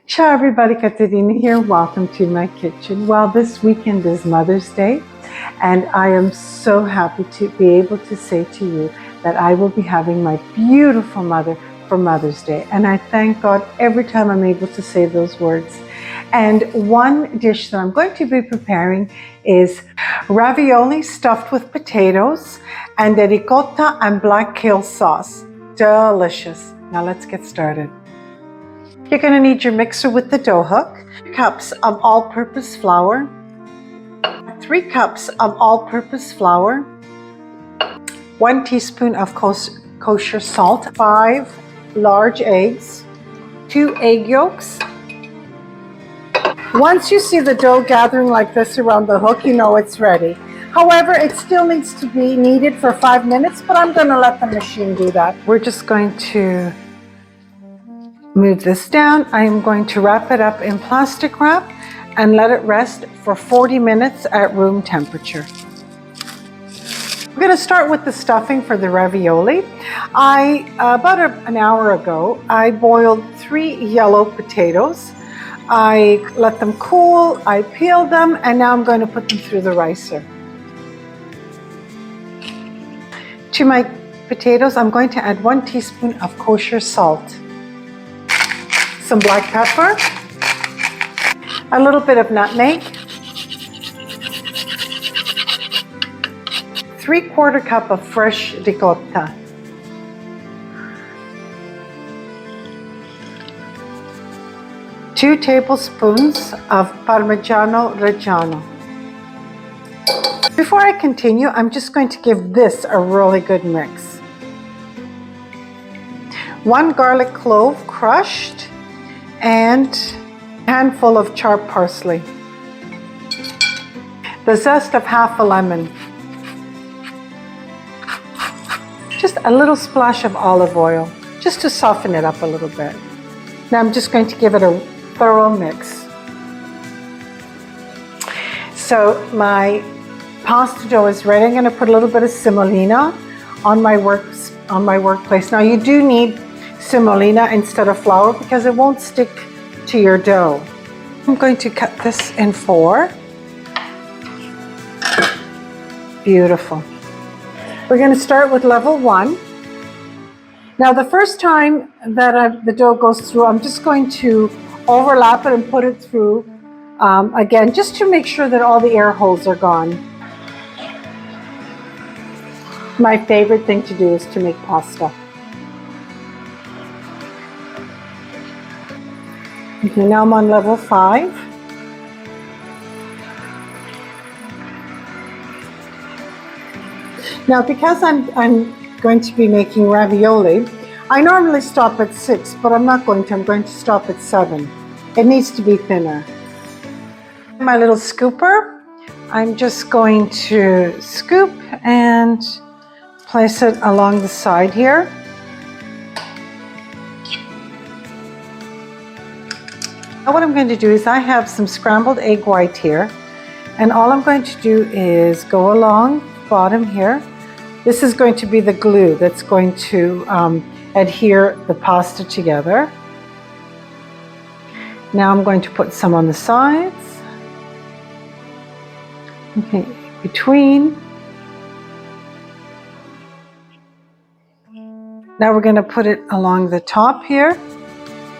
Ciao everybody, Caterina here. Welcome to my kitchen. Well, this weekend is Mother's Day, and I am so happy to be able to say to you that I will be having my beautiful mother for Mother's Day. And I thank God every time I'm able to say those words. And one dish that I'm going to be preparing is ravioli stuffed with potatoes and a ricotta and black kale sauce. Delicious. Now let's get started. You're going to need your mixer with the dough hook, 3 cups of all-purpose flour, 3 cups of all-purpose flour, 1 teaspoon of kosher salt, 5 large eggs, 2 egg yolks. Once you see the dough gathering like this around the hook, you know it's ready. However, it still needs to be kneaded for 5 minutes, but I'm going to let the machine do that. We're just going to move this down. I am going to wrap it up in plastic wrap and let it rest for 40 minutes at room temperature. We're going to start with the stuffing for the ravioli. About an hour ago, I boiled 3 yellow potatoes. I let them cool, I peeled them, and now I'm going to put them through the ricer. To my potatoes, I'm going to add 1 teaspoon of kosher salt, some black pepper, a little bit of nutmeg, 3/4 cup of fresh ricotta, two tablespoons of Parmigiano Reggiano. Before I continue, I'm just going to give this a really good mix. 1 garlic clove crushed, and a handful of chopped parsley, the zest of half a lemon, just a little splash of olive oil, just to soften it up a little bit. Now I'm just going to give it a thorough mix. So my pasta dough is ready. I'm going to put a little bit of semolina on my workplace. Now you do need semolina instead of flour because it won't stick to your dough. I'm going to cut this in 4. Beautiful. We're going to start with level 1. Now the first time that the dough goes through, I'm just going to overlap it and put it through again, just to make sure that all the air holes are gone. My favorite thing to do is to make pasta. Okay, now I'm on level 5. Now because I'm going to be making ravioli, I normally stop at 6, but I'm not going to. I'm going to stop at 7. It needs to be thinner. My little scooper, I'm just going to scoop and place it along the side here. Now what I'm going to do is I have some scrambled egg white here, and all I'm going to do is go along the bottom here. This is going to be the glue that's going to adhere the pasta together. Now I'm going to put some on the sides. Okay, between. Now we're going to put it along the top here.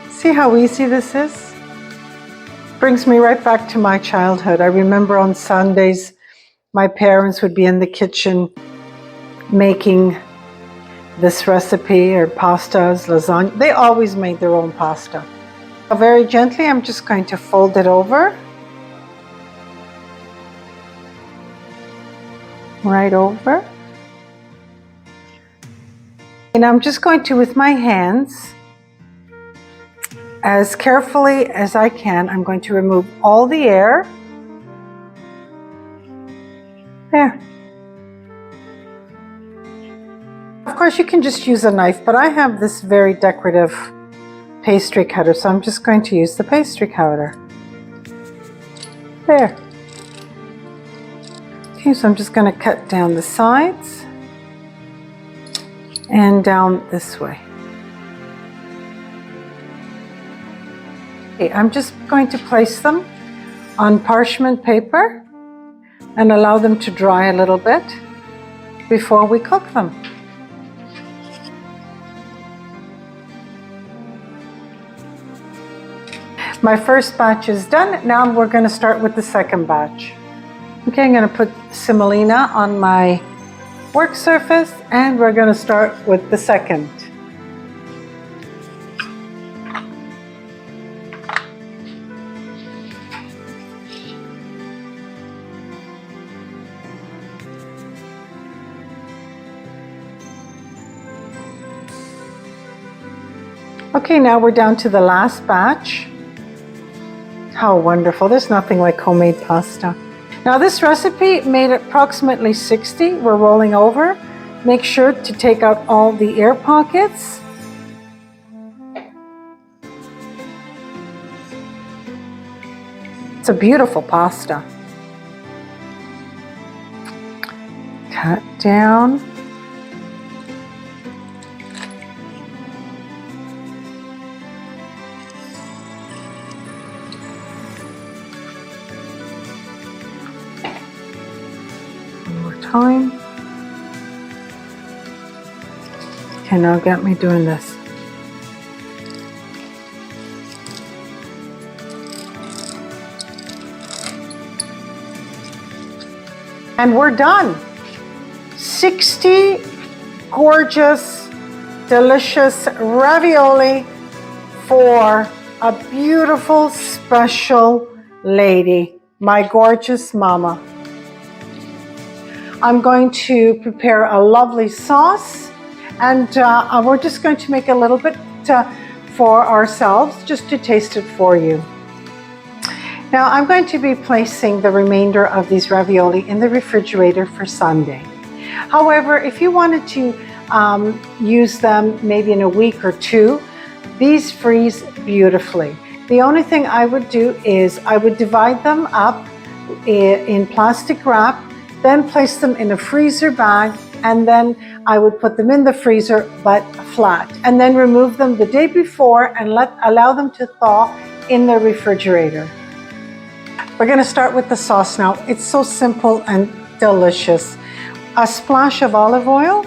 See how easy this is? Brings me right back to my childhood. I remember on Sundays, my parents would be in the kitchen making this recipe, or pastas, lasagna. They always made their own pasta. Very gently, I'm just going to fold it over. Right over. And I'm just going to, with my hands, as carefully as I can, I'm going to remove all the air. There. Of course, you can just use a knife, but I have this very decorative pastry cutter, so I'm just going to use the pastry cutter. There. Okay, so I'm just going to cut down the sides and down this way. Okay, I'm just going to place them on parchment paper and allow them to dry a little bit before we cook them. My first batch is done. Now we're going to start with the second batch. Okay, I'm going to put semolina on my work surface and we're going to start with the second. Okay, now we're down to the last batch. How wonderful. There's nothing like homemade pasta. Now this recipe made approximately 60. We're rolling over. Make sure to take out all the air pockets. It's a beautiful pasta. Cut down. Time. Okay, now get me doing this. And we're done. 60 gorgeous, delicious ravioli for a beautiful, special lady, my gorgeous mama. I'm going to prepare a lovely sauce and we're just going to make a little bit for ourselves just to taste it for you. Now I'm going to be placing the remainder of these ravioli in the refrigerator for Sunday. However, if you wanted to use them maybe in a week or two, these freeze beautifully. The only thing I would do is I would divide them up in plastic wrap, then place them in a freezer bag, and then I would put them in the freezer but flat, and then remove them the day before and allow them to thaw in the refrigerator. We're going to start with the sauce now. It's so simple and delicious. A splash of olive oil,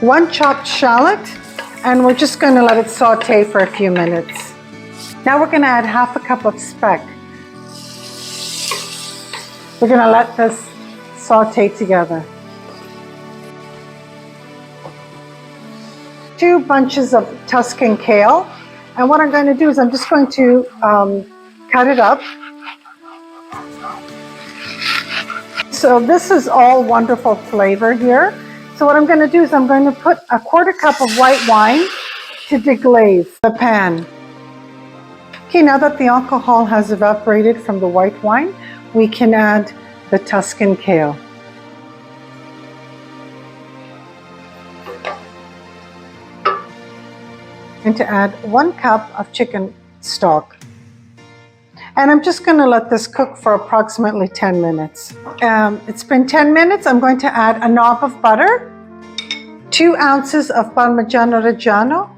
1 chopped shallot, and we're just going to let it saute for a few minutes. Now we're going to add 1/2 cup of speck. We're going to let this saute together. 2 bunches of Tuscan kale, and what I'm going to do is I'm just going to cut it up. So this is all wonderful flavor here. So what I'm going to do is I'm going to put a 1/4 cup of white wine to deglaze the pan. Okay, now that the alcohol has evaporated from the white wine, we can add the Tuscan kale. And to add 1 cup of chicken stock. And I'm just going to let this cook for approximately 10 minutes. It's been 10 minutes. I'm going to add a knob of butter, 2 ounces of Parmigiano Reggiano,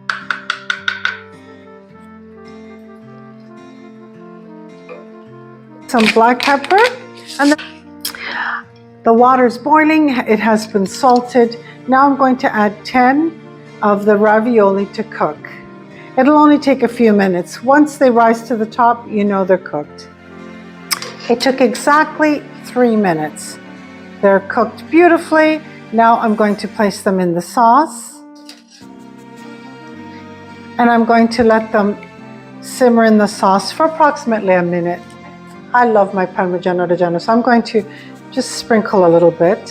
some black pepper, and the water's boiling. It has been salted. Now I'm going to add 10 of the ravioli to cook. It'll only take a few minutes. Once they rise to the top, you know they're cooked. It took exactly 3 minutes. They're cooked beautifully. Now I'm going to place them in the sauce. And I'm going to let them simmer in the sauce for approximately a minute. I love my Parmigiano Reggiano, so I'm going to just sprinkle a little bit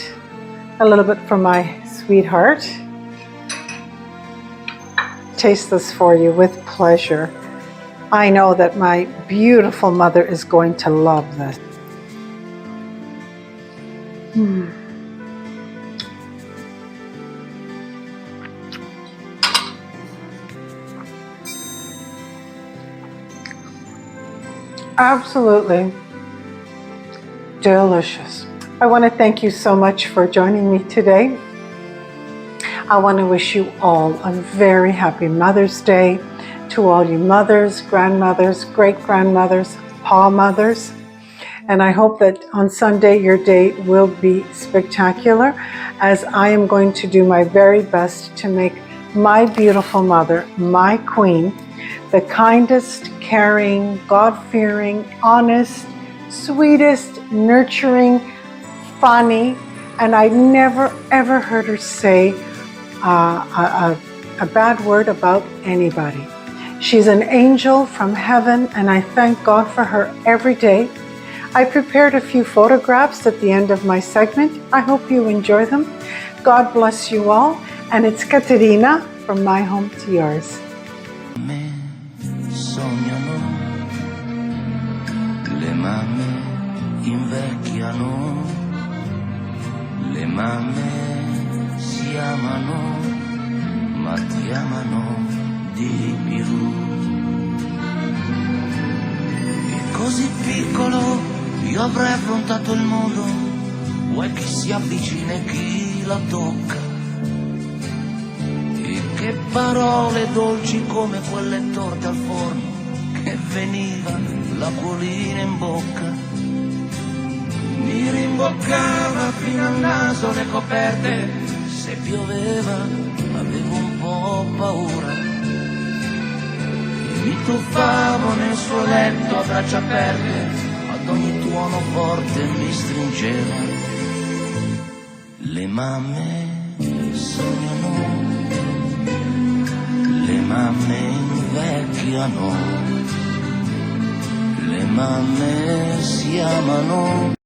for my sweetheart. Taste this for you with pleasure. I know that my beautiful mother is going to love this. Absolutely delicious. I want to thank you so much for joining me today. I want to wish you all a very happy Mother's Day. to all you mothers, grandmothers, great-grandmothers, paw mothers. And I hope that on Sunday your day will be spectacular, as I am going to do my very best to make my beautiful mother, my queen, the kindest, caring, God-fearing, honest, sweetest, nurturing, funny, and I never ever heard her say a bad word about anybody. She's an angel from heaven, and I thank God for her every day. I prepared a few photographs at the end of my segment. I hope you enjoy them. God bless you all, and it's Caterina from my home to yours. Me sognano, le mamme invecchiano, le mamme si amano, ma ti amano di più. E così piccolo io avrei affrontato il mondo, vuoi chi si avvicina e chi la tocca. E che parole dolci come quelle torte al forno, che veniva l'acquolina in bocca. Mi rimboccava fino al naso le coperte, se pioveva avevo un po' paura. Mi tuffavo nel suo letto a braccia aperte, ad ogni tuono forte mi stringeva. Le mamme sognano, le mamme invecchiano, le mamme si amano.